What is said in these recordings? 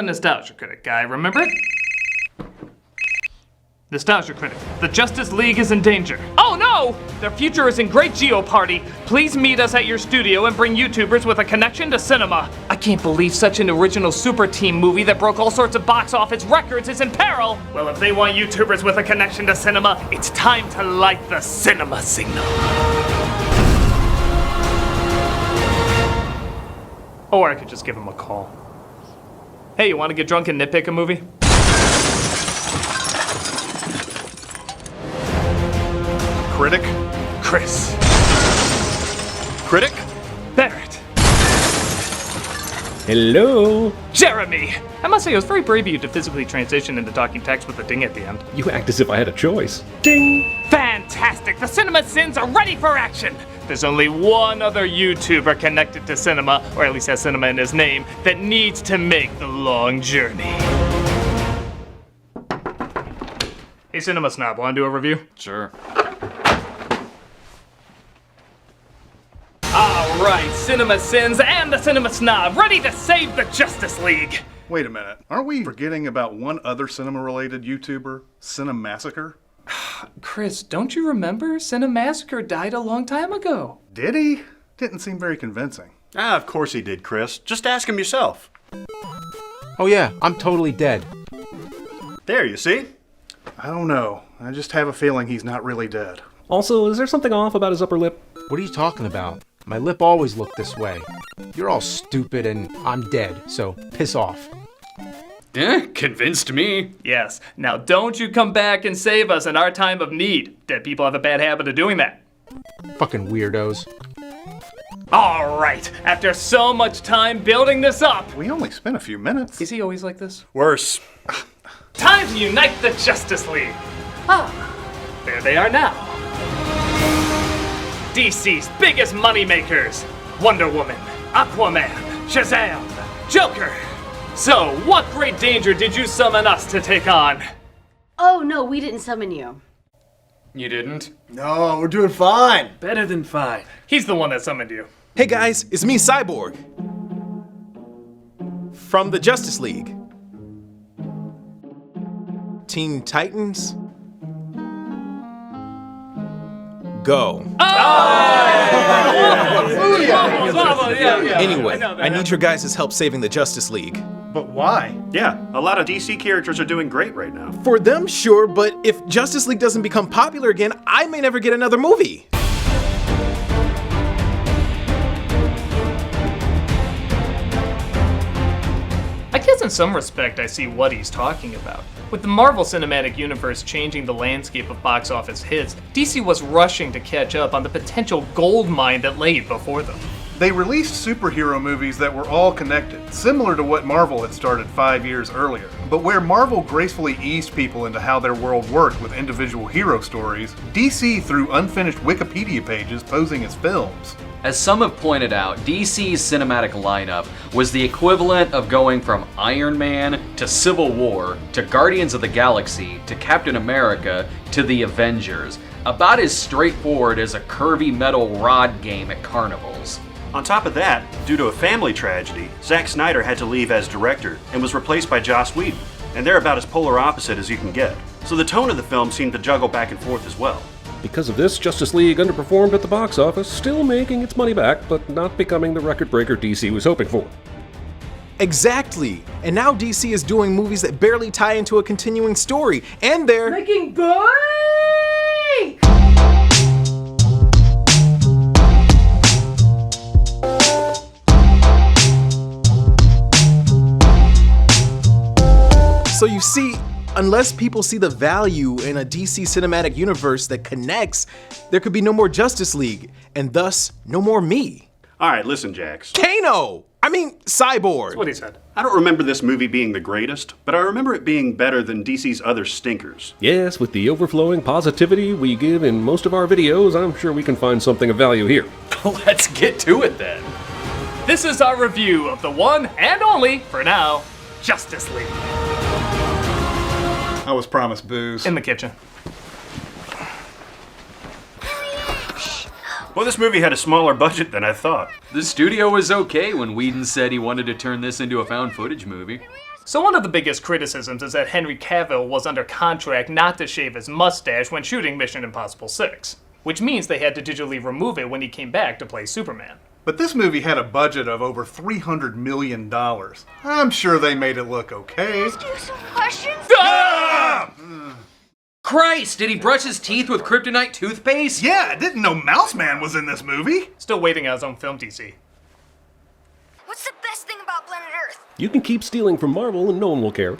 a nostalgia critic guy, remember it? Nostalgia critic. The Justice League is in danger. Oh no! Their future is in great jeopardy. Please meet us at your studio and bring YouTubers with a connection to cinema. I can't believe such an original super team movie that broke all sorts of box office records is in peril. Well, if they want YouTubers with a connection to cinema, it's time to light the cinema signal. Or I could just give them a call. Hey, you want to get drunk and nitpick a movie? Critic? Chris. Critic? Barrett. Hello. Jeremy! I must say, it was very brave of you to physically transition into talking text with a ding at the end. You act as if I had a choice. Ding! Fantastic! The CinemaSins are ready for action! There's only one other YouTuber connected to cinema, or at least has cinema in his name, that needs to make the long journey. Hey, Cinema Snob, wanna do a review? Sure. Alright, CinemaSins and the Cinema Snob, ready to save the Justice League! Wait a minute. Aren't we forgetting about one other cinema-related YouTuber, CinemaSassacre? Chris, don't you remember? CinemaSassacre died a long time ago. Did he? Didn't seem very convincing. Ah, of course he did, Chris. Just ask him yourself. Oh yeah, I'm totally dead. There, you see? I don't know. I just have a feeling he's not really dead. Also, is there something off about his upper lip? What are you talking about? My lip always looked this way. You're all stupid and I'm dead, so piss off. Convinced me. Yes, now don't you come back and save us in our time of need. Dead people have a bad habit of doing that. Fucking weirdos. Alright, after so much time building this up. We only spent a few minutes. Is he always like this? Worse. Time to unite the Justice League. There they are now. DC's biggest moneymakers. Wonder Woman, Aquaman, Shazam, Joker. So, what great danger did you summon us to take on? Oh, no, we didn't summon you. You didn't? No, we're doing fine. Better than fine. He's the one that summoned you. Hey guys, it's me, Cyborg. From the Justice League. Teen Titans? Go. Anyway, I need your guys' help saving the Justice League. But why? Yeah, a lot of DC characters are doing great right now. For them, sure, but if Justice League doesn't become popular again, I may never get another movie. I guess in some respect I see what he's talking about. With the Marvel Cinematic Universe changing the landscape of box office hits, DC was rushing to catch up on the potential gold mine that laid before them. They released superhero movies that were all connected, similar to what Marvel had started 5 years earlier. But where Marvel gracefully eased people into how their world worked with individual hero stories, DC threw unfinished Wikipedia pages posing as films. As some have pointed out, DC's cinematic lineup was the equivalent of going from Iron Man to Civil War to Guardians of the Galaxy to Captain America to the Avengers, about as straightforward as a curvy metal rod game at carnivals. On top of that, due to a family tragedy, Zack Snyder had to leave as director and was replaced by Joss Whedon, and they're about as polar opposite as you can get. So the tone of the film seemed to juggle back and forth as well. Because of this, Justice League underperformed at the box office, still making its money back, but not becoming the record breaker DC was hoping for. Exactly! And now DC is doing movies that barely tie into a continuing story, and they're Making bank! So you see, unless people see the value in a DC cinematic universe that connects, there could be no more Justice League, and thus, no more me. Alright, listen, Jax. Kano! I mean, Cyborg! That's what he said. I don't remember this movie being the greatest, but I remember it being better than DC's other stinkers. Yes, with the overflowing positivity we give in most of our videos, I'm sure we can find something of value here. Let's get to it then. This is our review of the one and only, for now, Justice League. I was promised booze. In the kitchen. Well, this movie had a smaller budget than I thought. The studio was okay when Whedon said he wanted to turn this into a found footage movie. So one of the biggest criticisms is that Henry Cavill was under contract not to shave his mustache when shooting Mission Impossible 6, which means they had to digitally remove it when he came back to play Superman. But this movie had a budget of over $300 million. I'm sure they made it look okay. Ask you some questions? Christ, did he brush his teeth with kryptonite toothpaste? Yeah, I didn't know Mouse Man was in this movie. Still waiting on his own film, DC. What's the best thing about Planet Earth? You can keep stealing from Marvel and no one will care.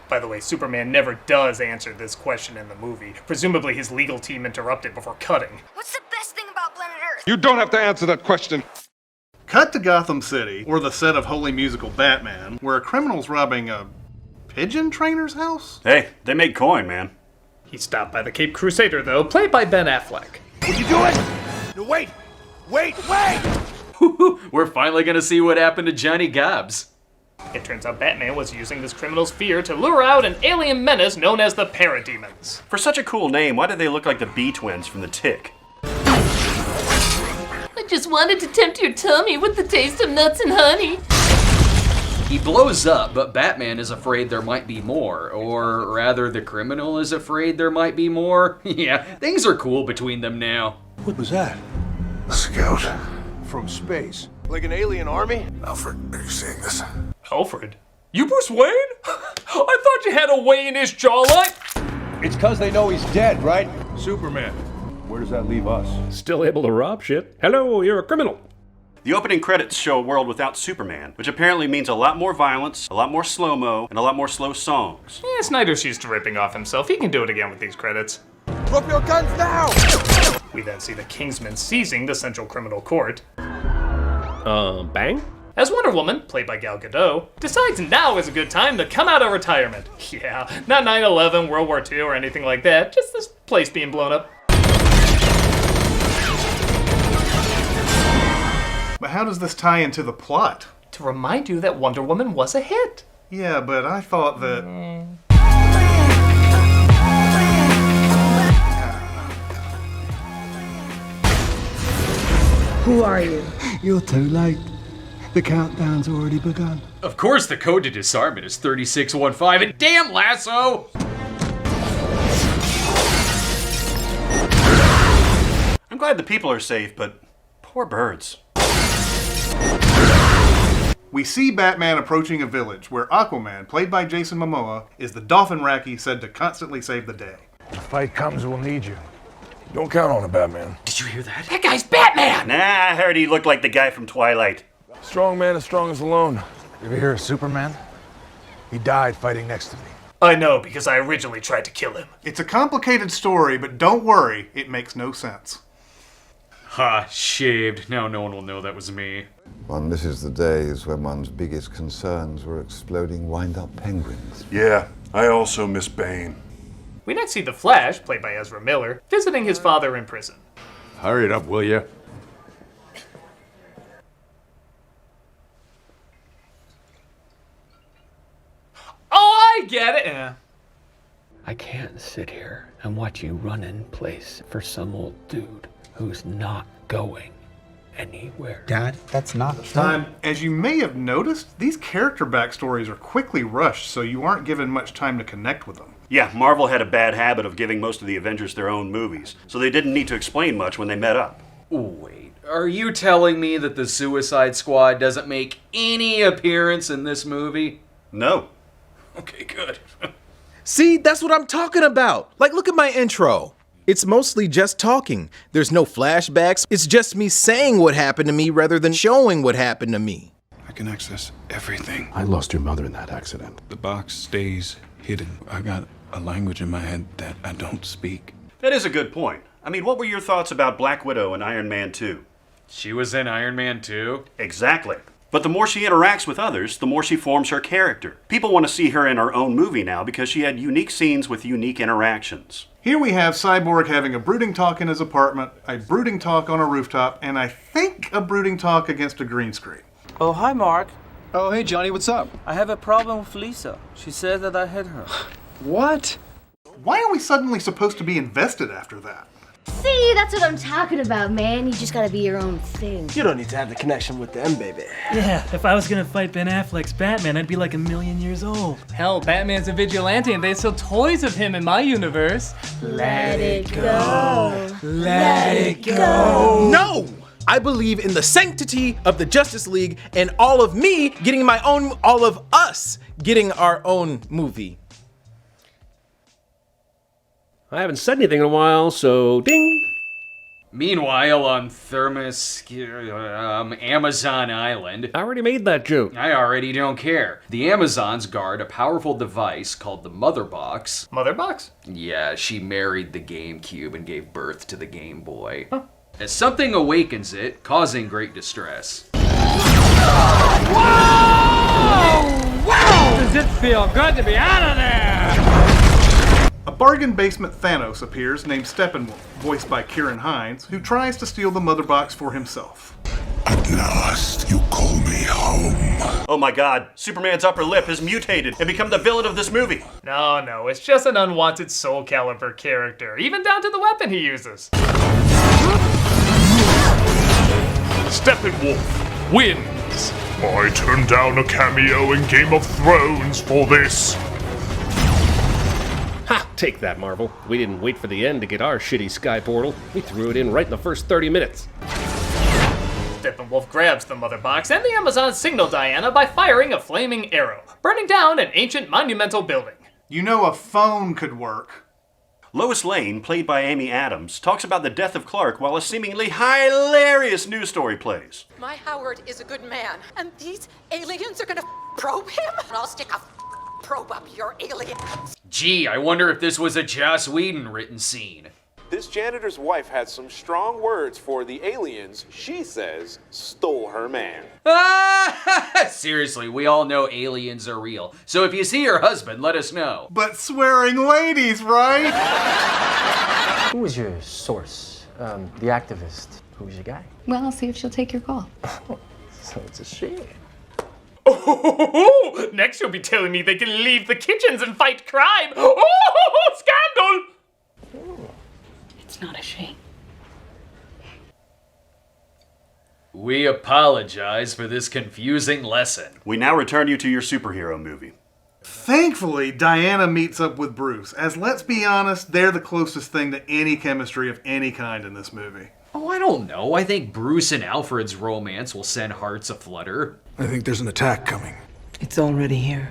By the way, Superman never does answer this question in the movie. Presumably his legal team interrupted before cutting. What's the best thing about Planet Earth? You don't have to answer that question. Cut to Gotham City, or the set of Holy Musical Batman, where a criminal's robbing a pigeon trainer's house? Hey, they made coin, man. He's stopped by the Cape Crusader, though, played by Ben Affleck. What are you doing? No, wait! Wait! We're finally gonna see what happened to Johnny Gobbs. It turns out Batman was using this criminal's fear to lure out an alien menace known as the Parademons. For such a cool name, why did they look like the Bee Twins from The Tick? I just wanted to tempt your tummy with the taste of nuts and honey. He blows up, but Batman is afraid there might be more. Or rather, the criminal is afraid there might be more. Yeah, things are cool between them now. What was that? A scout. From space. Like an alien army? Alfred, are you seeing this? Alfred? You Bruce Wayne? I thought you had a Wayne-ish jawline. It's because they know he's dead, right? Superman. Where does that leave us? Still able to rob shit. Hello, you're a criminal. The opening credits show a world without Superman, which apparently means a lot more violence, a lot more slow-mo, and a lot more slow songs. Yeah, Snyder's used to ripping off himself. He can do it again with these credits. Drop your guns now! We then see the Kingsman seizing the Central Criminal Court. Bang? As Wonder Woman, played by Gal Gadot, decides now is a good time to come out of retirement. Yeah, not 9/11, World War II, or anything like that, just this place being blown up. But how does this tie into the plot? To remind you that Wonder Woman was a hit. Yeah, but I thought that... Who are you? You're too late. The countdown's already begun. Of course the code to disarmament is 3615, and damn Lasso! I'm glad the people are safe, but poor birds. We see Batman approaching a village where Aquaman, played by Jason Momoa, is the dolphin Raki said to constantly save the day. The fight comes, we'll need you. Don't count on it, Batman. Did you hear that? That guy's Batman! Nah, I heard he looked like the guy from Twilight. Strong man as strong as alone. You ever hear of Superman? He died fighting next to me. I know, because I originally tried to kill him. It's a complicated story, but don't worry, it makes no sense. Ha, shaved. Now no one will know that was me. One misses the days when one's biggest concerns were exploding wind-up penguins. Yeah, I also miss Bane. We next see the Flash, played by Ezra Miller, visiting his father in prison. Hurry it up, will ya? Oh, I get it! I can't sit here and watch you run in place for some old dude who's not going anywhere. Dad, that's not Time. As you may have noticed, these character backstories are quickly rushed, so you aren't given much time to connect with them. Yeah, Marvel had a bad habit of giving most of the Avengers their own movies, so they didn't need to explain much when they met up. Wait, are you telling me that the Suicide Squad doesn't make any appearance in this movie? No. Okay, good. See, that's what I'm talking about. Like, look at my intro. It's mostly just talking. There's no flashbacks. It's just me saying what happened to me rather than showing what happened to me. I can access everything. I lost your mother in that accident. The box stays hidden. I got a language in my head that I don't speak. That is a good point. I mean, what were your thoughts about Black Widow and Iron Man 2? She was in Iron Man 2? Exactly. But the more she interacts with others, the more she forms her character. People want to see her in her own movie now because she had unique scenes with unique interactions. Here we have Cyborg having a brooding talk in his apartment, a brooding talk on a rooftop, and I think a brooding talk against a green screen. Oh, hi, Mark. Oh, hey, Johnny, what's up? I have a problem with Lisa. She says that I hit her. What? Why are we suddenly supposed to be invested after that? See, that's what I'm talking about, man. You just gotta be your own thing. You don't need to have the connection with them, baby. Yeah, if I was gonna fight Ben Affleck's Batman, I'd be like 1,000,000 years old. Hell, Batman's a vigilante and they sell toys of him in my universe. Let it go. Let it go. No! I believe in the sanctity of the Justice League and all of me getting my own, all of us getting our own movie. I haven't said anything in a while, so ding! Meanwhile, on Amazon Island... I already made that joke. I already don't care. The Amazons guard a powerful device called the Mother Box. Mother Box? Yeah, she married the GameCube and gave birth to the Game Boy. Huh. As something awakens it, causing great distress. Whoa! Wow! Does it feel good to be out of there? A bargain basement Thanos appears named Steppenwolf, voiced by Kieran Hines, who tries to steal the Mother Box for himself. At last, you call me home. Oh my god, Superman's upper lip has mutated and become the villain of this movie. No, it's just an unwanted Soul Calibur character, even down to the weapon he uses. Steppenwolf wins. I turned down a cameo in Game of Thrones for this. Ha! Take that, Marvel. We didn't wait for the end to get our shitty sky portal. We threw it in right in the first 30 minutes. Steppenwolf grabs the Mother Box and the Amazons signal Diana by firing a flaming arrow, burning down an ancient monumental building. You know a phone could work. Lois Lane, played by Amy Adams, talks about the death of Clark while a seemingly hilarious news story plays. My Howard is a good man, and these aliens are gonna probe him? And I'll stick a probe up your alien. Gee, I wonder if this was a Joss Whedon written scene. This janitor's wife had some strong words for the aliens she says stole her man. Seriously, we all know aliens are real. So if you see your husband, let us know. But swearing ladies, right? Who was your source? The activist. Who was your guy? Well, I'll see if she'll take your call. So it's a she. Oh, next you'll be telling me they can leave the kitchens and fight crime. Oh, scandal! It's not a shame. We apologize for this confusing lesson. We now return you to your superhero movie. Thankfully, Diana meets up with Bruce, as let's be honest, they're the closest thing to any chemistry of any kind in this movie. Oh, I don't know. I think Bruce and Alfred's romance will send hearts aflutter. I think there's an attack coming. It's already here.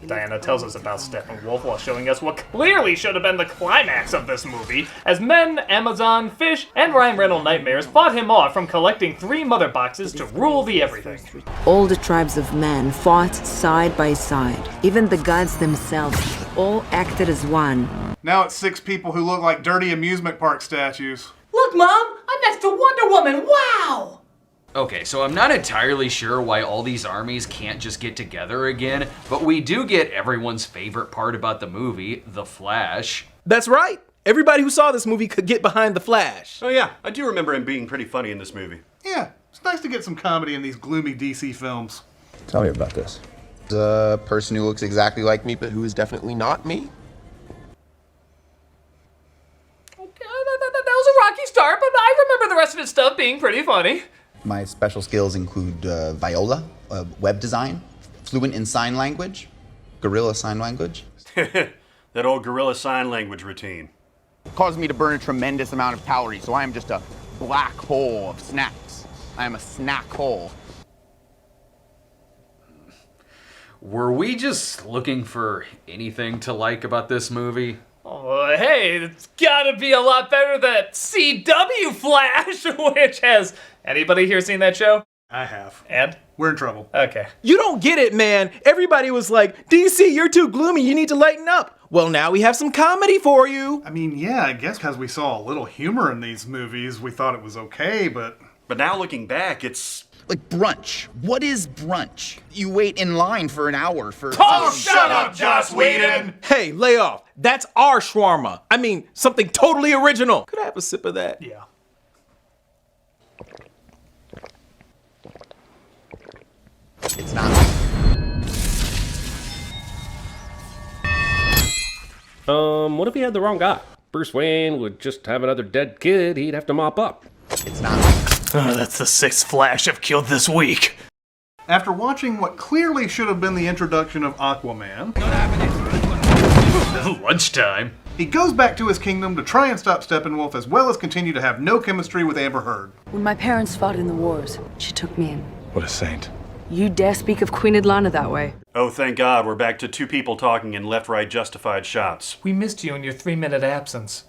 Diana tells us about Steppenwolf while showing us what clearly should have been the climax of this movie, as men, Amazon, Fish, and Ryan Reynolds nightmares fought him off from collecting 3 Mother Boxes to rule the everything. All the tribes of men fought side by side. Even the gods themselves all acted as one. Now it's 6 people who look like dirty amusement park statues. Look, Mom! I'm next to Wonder Woman! Wow! Okay, so I'm not entirely sure why all these armies can't just get together again, but we do get everyone's favorite part about the movie, The Flash. That's right. Everybody who saw this movie could get behind The Flash. Oh yeah, I do remember him being pretty funny in this movie. Yeah, it's nice to get some comedy in these gloomy DC films. Tell me about this. The person who looks exactly like me, but who is definitely not me. That was a rocky start, but I remember the rest of his stuff being pretty funny. My special skills include viola, web design, fluent in sign language, gorilla sign language. That old gorilla sign language routine. It caused me to burn a tremendous amount of calories, so I am just a black hole of snacks. I am a snack hole. Were we just looking for anything to like about this movie? Oh, hey, it's gotta be a lot better than CW Flash, which has... Anybody here seen that show? I have. And? We're in trouble. Okay. You don't get it, man. Everybody was like, DC, you're too gloomy. You need to lighten up. Well, now we have some comedy for you. I mean, yeah, I guess because we saw a little humor in these movies, we thought it was okay, but... But now looking back, it's... Like brunch. What is brunch? You wait in line for an hour for... Oh, shut up, Joss Whedon! Hey, lay off. That's our shawarma. I mean, something totally original. Could I have a sip of that? Yeah. It's not. What if he had the wrong guy? Bruce Wayne would just have another dead kid he'd have to mop up. It's not. Oh, that's the 6th Flash I've killed this week. After watching what clearly should have been the introduction of Aquaman, Lunchtime. he goes back to his kingdom to try and stop Steppenwolf as well as continue to have no chemistry with Amber Heard. When my parents fought in the wars, she took me in. What a saint. You dare speak of Queen Adlana that way? Oh, thank God, we're back to two people talking in left-right justified shots. We missed you in your 3-minute absence.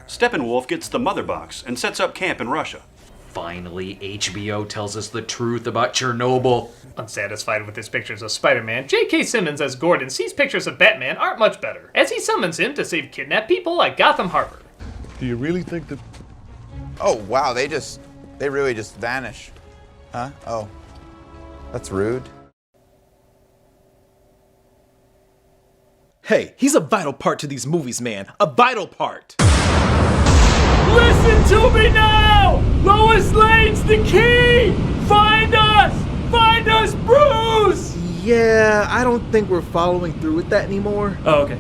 Steppenwolf gets the mother box and sets up camp in Russia. Finally, HBO tells us the truth about Chernobyl. Unsatisfied with his pictures of Spider-Man, J.K. Simmons as Gordon sees pictures of Batman aren't much better, as he summons him to save kidnapped people at Gotham Harbor. Do you really think that... Oh, wow, they really just vanish. Huh? Oh, that's rude. Hey, he's a vital part to these movies, man. A vital part. Listen to me now! Lois Lane's the key! Find us! Find us, Bruce! Yeah, I don't think we're following through with that anymore. Oh, okay.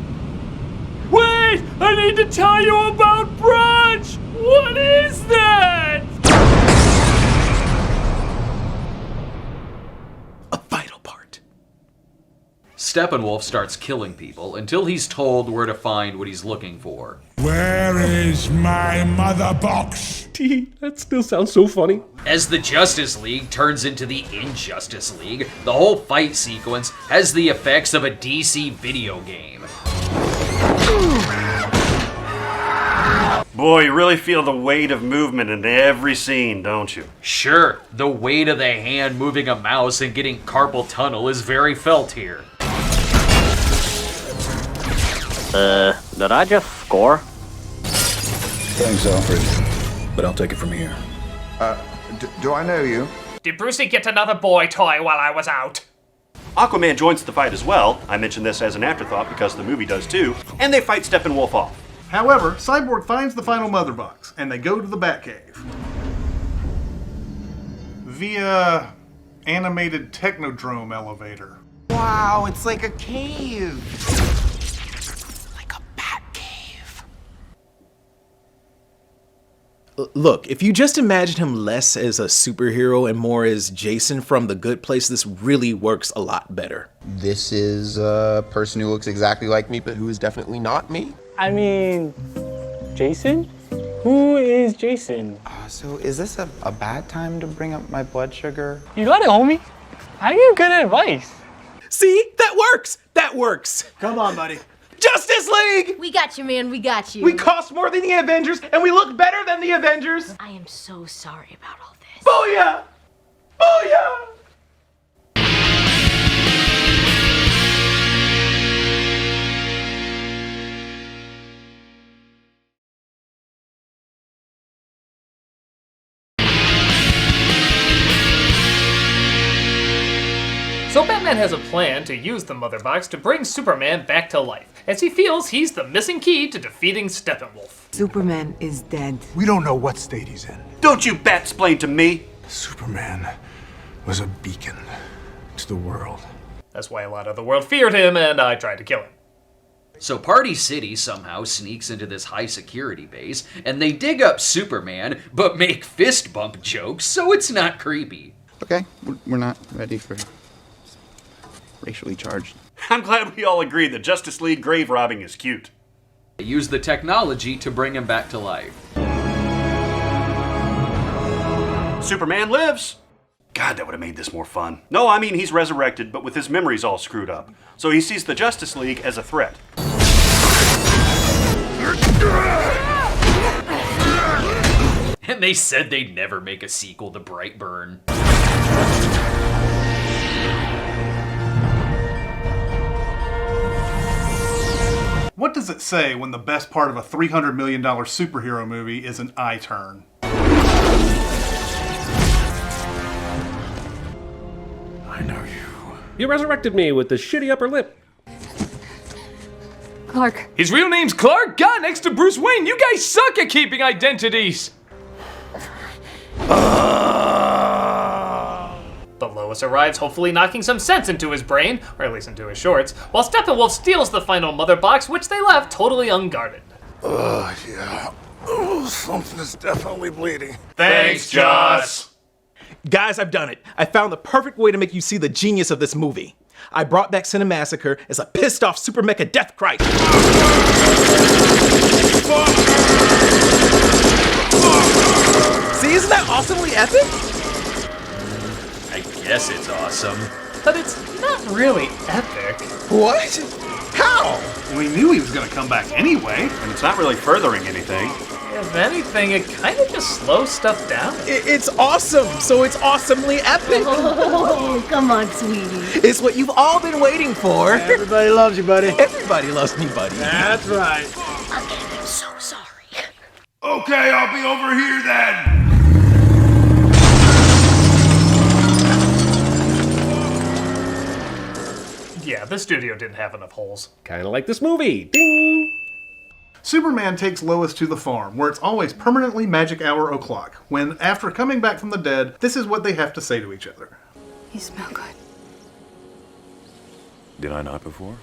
Wait! I need to tell you about brunch! What is that? A vital part. Steppenwolf starts killing people until he's told where to find what he's looking for. Where is my mother box? That still sounds so funny. As the Justice League turns into the Injustice League, the whole fight sequence has the effects of a DC video game. Boy, you really feel the weight of movement in every scene, don't you? Sure, the weight of the hand moving a mouse and getting carpal tunnel is very felt here. Did I just score? Thanks, Alfred. But I'll take it from here. Do I know you? Did Brucey get another boy toy while I was out? Aquaman joins the fight as well. I mentioned this as an afterthought because the movie does too. And they fight Steppenwolf off. However, Cyborg finds the final mother box, and they go to the Batcave. Via animated technodrome elevator. Wow, it's like a cave. Look, if you just imagine him less as a superhero and more as Jason from The Good Place, this really works a lot better. This is a person who looks exactly like me, but who is definitely not me. I mean, Jason? Who is Jason? So is this a bad time to bring up my blood sugar? You got it, homie. How do you good advice? See? That works! That works! Come on, buddy. Justice League! We got you, man. We got you. We cost more than the Avengers, and we look better than the Avengers! I am so sorry about all this. Booyah! Booyah! So Batman has a plan to use the Mother Box to bring Superman back to life, as he feels he's the missing key to defeating Steppenwolf. Superman is dead. We don't know what state he's in. Don't you bat-splain to me! Superman was a beacon to the world. That's why a lot of the world feared him, and I tried to kill him. So Party City somehow sneaks into this high security base, and they dig up Superman, but make fist bump jokes, so it's not creepy. Okay, we're not ready for racially charged. I'm glad we all agree that Justice League grave robbing is cute. They use the technology to bring him back to life. Superman lives! God, that would have made this more fun. No, I mean he's resurrected, but with his memories all screwed up. So he sees the Justice League as a threat. And they said they'd never make a sequel to Brightburn. What does it say when the best part of a $300 million superhero movie is an eye turn? I know you. You resurrected me with the shitty upper lip. Clark. His real name's Clark? God, next to Bruce Wayne, you guys suck at keeping identities! But Lois arrives, hopefully knocking some sense into his brain, or at least into his shorts, while Steppenwolf steals the final Mother Box, which they left totally unguarded. Yeah. Oh, something is definitely bleeding. Thanks, Joss. Guys, I've done it. I found the perfect way to make you see the genius of this movie. I brought back CinemaSins as a pissed-off super mecha death Christ. See, isn't that awesomely epic? I guess it's awesome. But it's not really epic. What? How? We knew he was going to come back anyway. And it's not really furthering anything. If anything, it kind of just slows stuff down. It's awesome, so it's awesomely epic. Oh, come on, sweetie. It's what you've all been waiting for. Everybody loves you, buddy. Everybody loves me, buddy. That's right. Okay, I'm so sorry. Okay, I'll be over here then. Yeah, the studio didn't have enough holes. Kinda like this movie. Ding! Superman takes Lois to the farm, where it's always permanently magic hour o'clock, when, after coming back from the dead, this is what they have to say to each other. You smell good. Did I not before?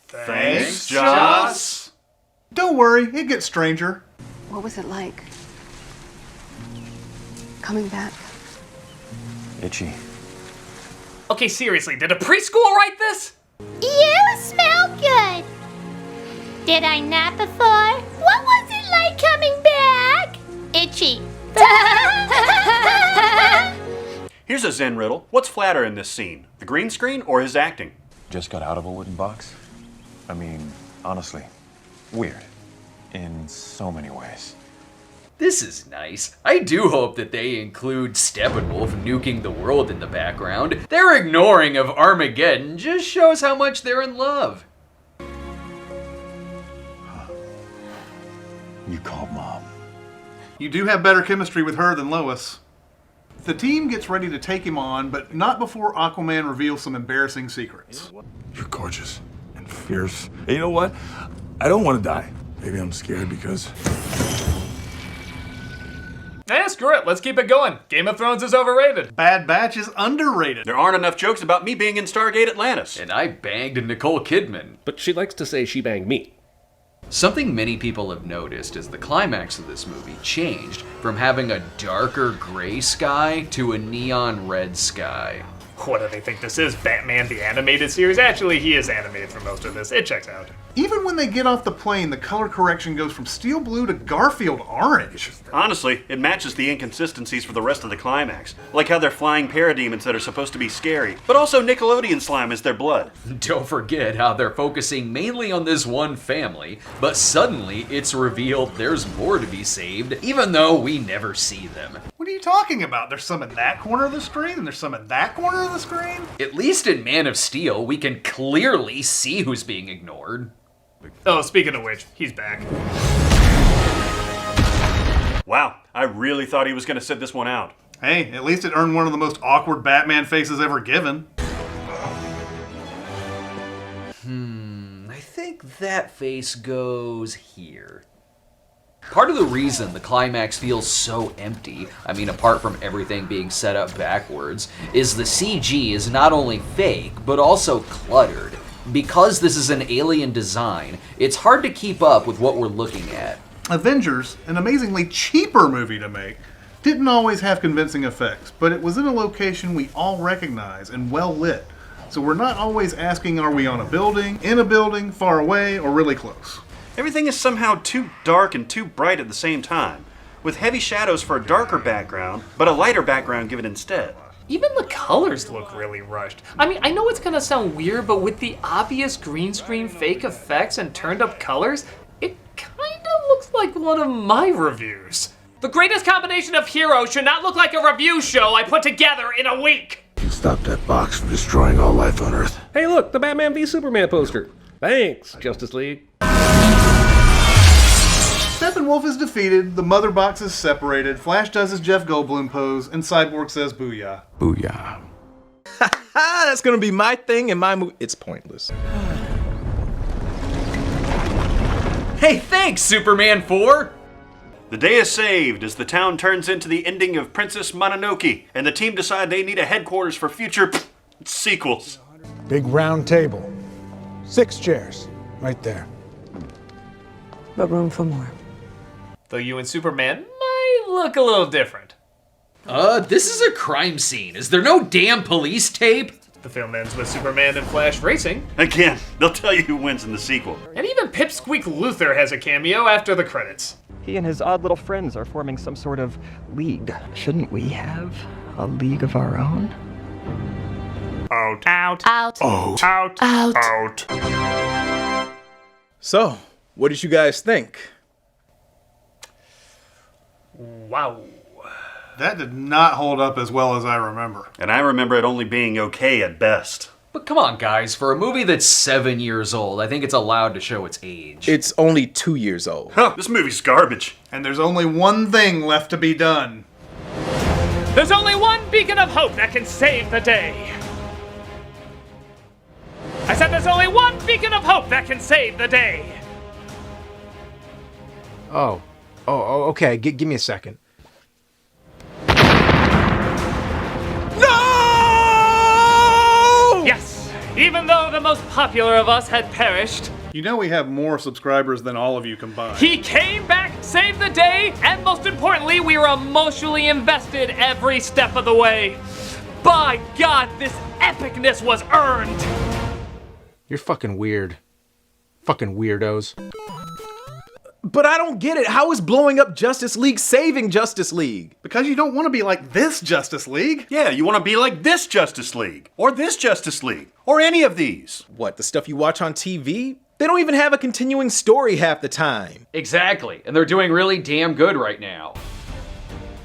Thanks, Joss. Don't worry, it gets stranger. What was it like? Coming back. Itchy. Okay, seriously, did a preschool write this? You smell good. Did I not before? What was it like coming back? Itchy. Here's a Zen riddle. What's flatter in this scene? The green screen or his acting? Just got out of a wooden box. I mean, honestly, weird. In so many ways. This is nice. I do hope that they include Steppenwolf nuking the world in the background. Their ignoring of Armageddon just shows how much they're in love. You called Mom. You do have better chemistry with her than Lois. The team gets ready to take him on, but not before Aquaman reveals some embarrassing secrets. You're gorgeous and fierce. And you know what? I don't want to die. Maybe I'm scared because... Eh, screw it, let's keep it going. Game of Thrones is overrated. Bad Batch is underrated. There aren't enough jokes about me being in Stargate Atlantis. And I banged Nicole Kidman. But she likes to say she banged me. Something many people have noticed is the climax of this movie changed from having a darker gray sky to a neon red sky. What do they think this is, Batman the Animated Series? Actually, he is animated for most of this. It checks out. Even when they get off the plane, the color correction goes from steel blue to Garfield orange. Honestly, it matches the inconsistencies for the rest of the climax. Like how they're flying parademons that are supposed to be scary, but also Nickelodeon slime is their blood. Don't forget how they're focusing mainly on this one family, but suddenly it's revealed there's more to be saved, even though we never see them. What are you talking about? There's some in that corner of the screen, and there's some in that corner of the screen? At least in Man of Steel, we can clearly see who's being ignored. Oh, speaking of which, he's back. Wow, I really thought he was going to sit this one out. Hey, at least it earned one of the most awkward Batman faces ever given. I think that face goes here. Part of the reason the climax feels so empty, I mean apart from everything being set up backwards, is the CG is not only fake, but also cluttered. Because this is an alien design, it's hard to keep up with what we're looking at. Avengers, an amazingly cheaper movie to make, didn't always have convincing effects, but it was in a location we all recognize and well lit. So we're not always asking, are we on a building, in a building, far away, or really close? Everything is somehow too dark and too bright at the same time, with heavy shadows for a darker background, but a lighter background given instead. Even the colors look really rushed. I mean, I know it's gonna sound weird, but with the obvious green screen fake effects and turned up colors, it kinda looks like one of my reviews. The greatest combination of heroes should not look like a review show I put together in a week. Stop that box from destroying all life on Earth. Hey look, the Batman v Superman poster. Thanks, Justice League. Steppenwolf is defeated, the mother box is separated, Flash does his Jeff Goldblum pose, and Cyborg says booyah. Booyah. That's gonna be my thing and my movie. It's pointless. Hey, thanks, Superman 4! The day is saved as the town turns into the ending of Princess Mononoke, and the team decide they need a headquarters for future sequels. Big round table. 6 chairs. Right there. But room for more. Though you and Superman might look a little different. This is a crime scene. Is there no damn police tape? The film ends with Superman and Flash racing. Again, they'll tell you who wins in the sequel. And even Pipsqueak Luther has a cameo after the credits. He and his odd little friends are forming some sort of league. Shouldn't we have a league of our own? Out. Out. Out. Out. Out. Out. So, what did you guys think? Wow. That did not hold up as well as I remember. And I remember it only being okay at best. But come on, guys, for a movie that's 7 years old, I think it's allowed to show its age. It's only 2 years old. Huh, this movie's garbage. And there's only one thing left to be done. There's only one beacon of hope that can save the day. I said there's only one beacon of hope that can save the day. Oh, okay. Give me a second. Yes, even though the most popular of us had perished, You know we have more subscribers than all of you combined. he came back, saved the day, and most importantly, we were emotionally invested every step of the way. By God, this epicness was earned. You're fucking weird. Fucking weirdos. But I don't get it. How is blowing up Justice League saving Justice League? Because you don't want to be like this Justice League. Yeah, you want to be like this Justice League, or this Justice League, or any of these. What, the stuff you watch on TV? They don't even have a continuing story half the time. Exactly, and they're doing really damn good right now.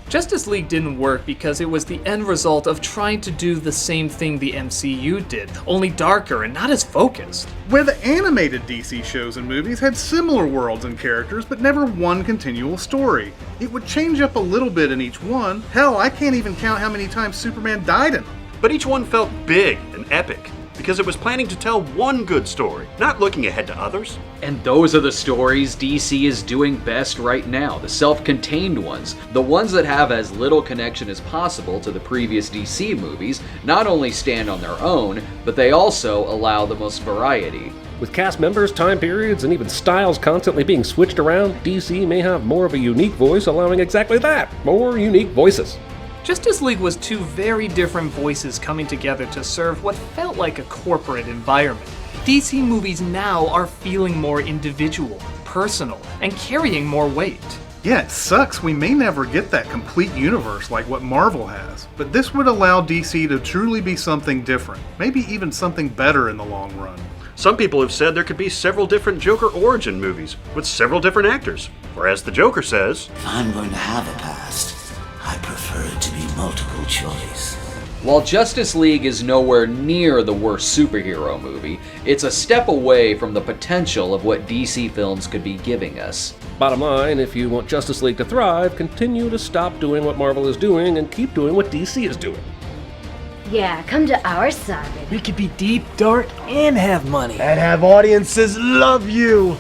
Justice League didn't work because it was the end result of trying to do the same thing the MCU did, only darker and not as focused. Where the animated DC shows and movies had similar worlds and characters, but never one continual story. It would change up a little bit in each one. Hell, I can't even count how many times Superman died in them. But each one felt big and epic, because it was planning to tell one good story, not looking ahead to others. And those are the stories DC is doing best right now, the self-contained ones, the ones that have as little connection as possible to the previous DC movies, not only stand on their own, but they also allow the most variety. With cast members, time periods, and even styles constantly being switched around, DC may have more of a unique voice, allowing exactly that, more unique voices. Justice League was two very different voices coming together to serve what felt like a corporate environment. DC movies now are feeling more individual, personal, and carrying more weight. Yeah, it sucks we may never get that complete universe like what Marvel has, but this would allow DC to truly be something different, maybe even something better in the long run. Some people have said there could be several different Joker origin movies with several different actors, whereas the Joker says, If I'm going to have a past, I prefer it to be multiple choice. While Justice League is nowhere near the worst superhero movie, it's a step away from the potential of what DC films could be giving us. Bottom line, if you want Justice League to thrive, continue to stop doing what Marvel is doing and keep doing what DC is doing. Yeah, come to our side. We could be deep, dark, and have money. And have audiences love you.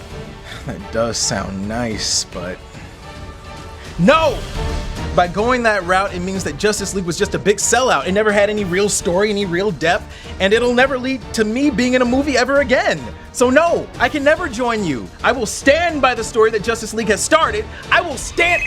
That does sound nice, but... No! By going that route, it means that Justice League was just a big sellout. It never had any real story, any real depth, and it'll never lead to me being in a movie ever again. So no, I can never join you. I will stand by the story that Justice League has started. I will stand...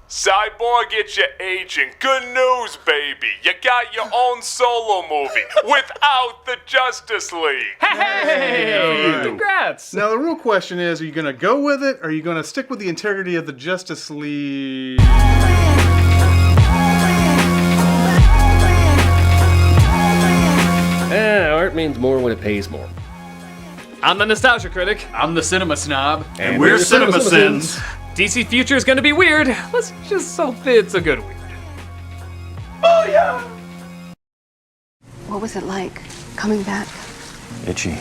Cyborg, it's your agent. Good news, baby. You got your own solo movie without the Justice League. Hey! Congrats! Now the real question is, are you going to go with it, or are you going to stick with the integrity of the Justice League? Art means more when it pays more. I'm the Nostalgia Critic. I'm the Cinema Snob. And we're CinemaSins. DC future is gonna be weird. Let's just hope it's a good weird. Oh yeah! What was it like coming back? Itchy.